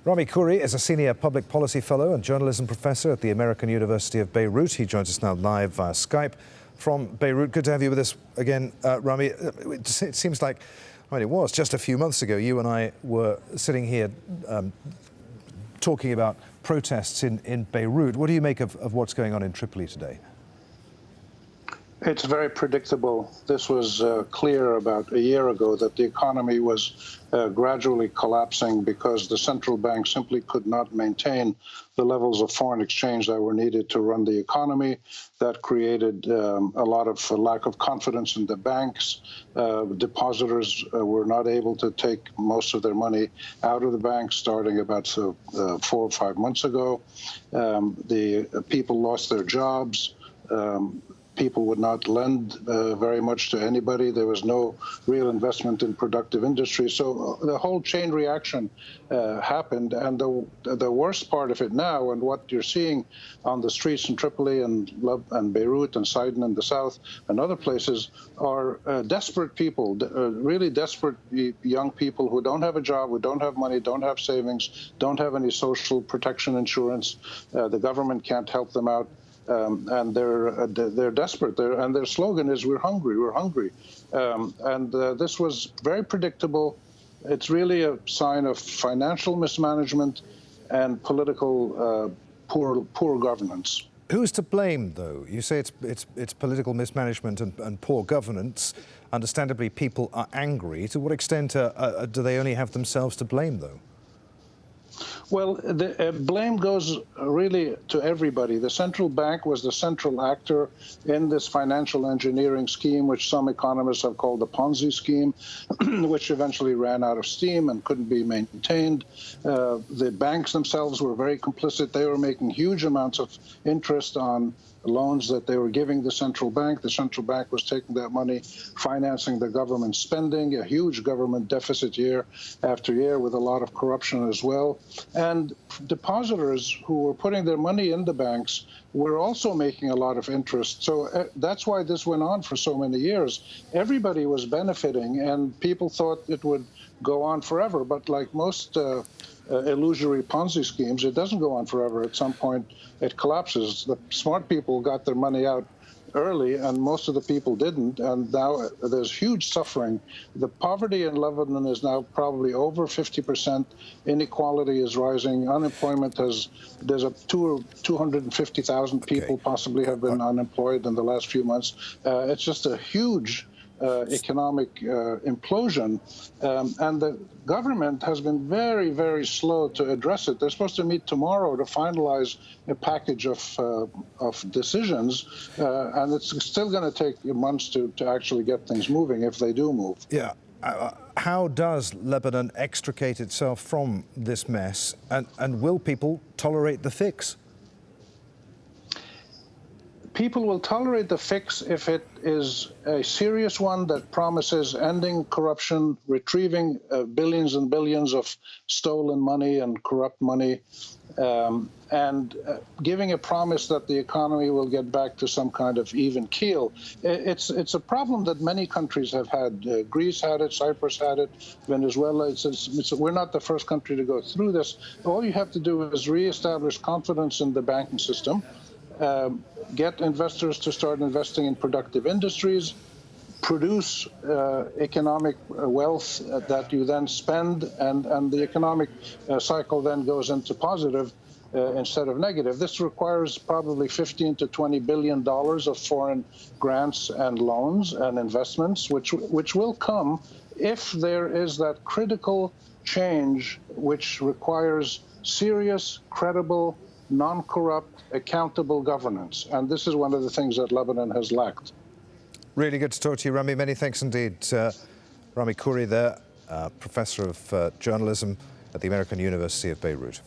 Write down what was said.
Rami Khouri is a senior public policy fellow and journalism professor at the American University of Beirut. He joins us now live via Skype from Beirut. Good to have you with us again, Rami. It seems like, I mean, it was just a few months ago, you and I were sitting here talking about protests in Beirut. What do you make of what's going on in Tripoli today? It's very predictable. This was clear about a year ago that the economy was gradually collapsing because the central bank simply could not maintain the levels of foreign exchange that were needed to run the economy. That created a lot of lack of confidence in the banks. Depositors were not able to take most of their money out of the banks starting about 4 or 5 months ago. The people lost their jobs. People would not lend very much to anybody. There was no real investment in productive industry. So the whole chain reaction happened. And the worst part of it now, and what you're seeing on the streets in Tripoli and Beirut and Sidon in the south and other places, are desperate people, really desperate young people who don't have a job, who don't have money, don't have savings, don't have any social protection insurance. The government can't help them out. And they're desperate. And their slogan is, "We're hungry, we're hungry." This was very predictable. It's really a sign of financial mismanagement and political poor governance. Who's to blame, though? You say it's political mismanagement and poor governance. Understandably, people are angry. To what extent do they only have themselves to blame, though? Well, the blame goes really to everybody. The central bank was the central actor in this financial engineering scheme, which some economists have called the Ponzi scheme, which eventually ran out of steam and couldn't be maintained. The banks themselves were very complicit. They were making huge amounts of interest on loans that they were giving the central bank. The central bank was taking that money, financing the government spending, a huge government deficit year after year with a lot of corruption as well. And depositors who were putting their money in the banks were also making a lot of interest. So that's why this went on for so many years. Everybody was benefiting, and people thought it would go on forever. But like most illusory Ponzi schemes, it doesn't go on forever. At some point, it collapses. The smart people got their money out early, and most of the people didn't, and now there's huge suffering. The poverty in Lebanon is now probably over 50%. Inequality is rising. Unemployment there's 250,000 people possibly have been unemployed in the last few months. It's just a huge economic implosion, and the government has been very, very slow to address it. They're supposed to meet tomorrow to finalize a package of decisions, and it's still going to take months to actually get things moving, if they do move. Yeah. How does Lebanon extricate itself from this mess, and will people tolerate the fix? People will tolerate the fix if it is a serious one that promises ending corruption, retrieving billions and billions of stolen money and corrupt money, and giving a promise that the economy will get back to some kind of even keel. It's a problem that many countries have had. Greece had it, Cyprus had it, Venezuela. We're not the first country to go through this. All you have to do is reestablish confidence in the banking system, get investors to start investing in productive industries, produce economic wealth that you then spend, and the economic cycle then goes into positive instead of negative. This requires probably $15 to $20 billion of foreign grants and loans and investments, which will come if there is that critical change which requires serious, credible, non-corrupt, accountable governance. And this is one of the things that Lebanon has lacked. Really good to talk to you, Rami. Many thanks indeed. Rami Khouri there, professor of journalism at the American University of Beirut.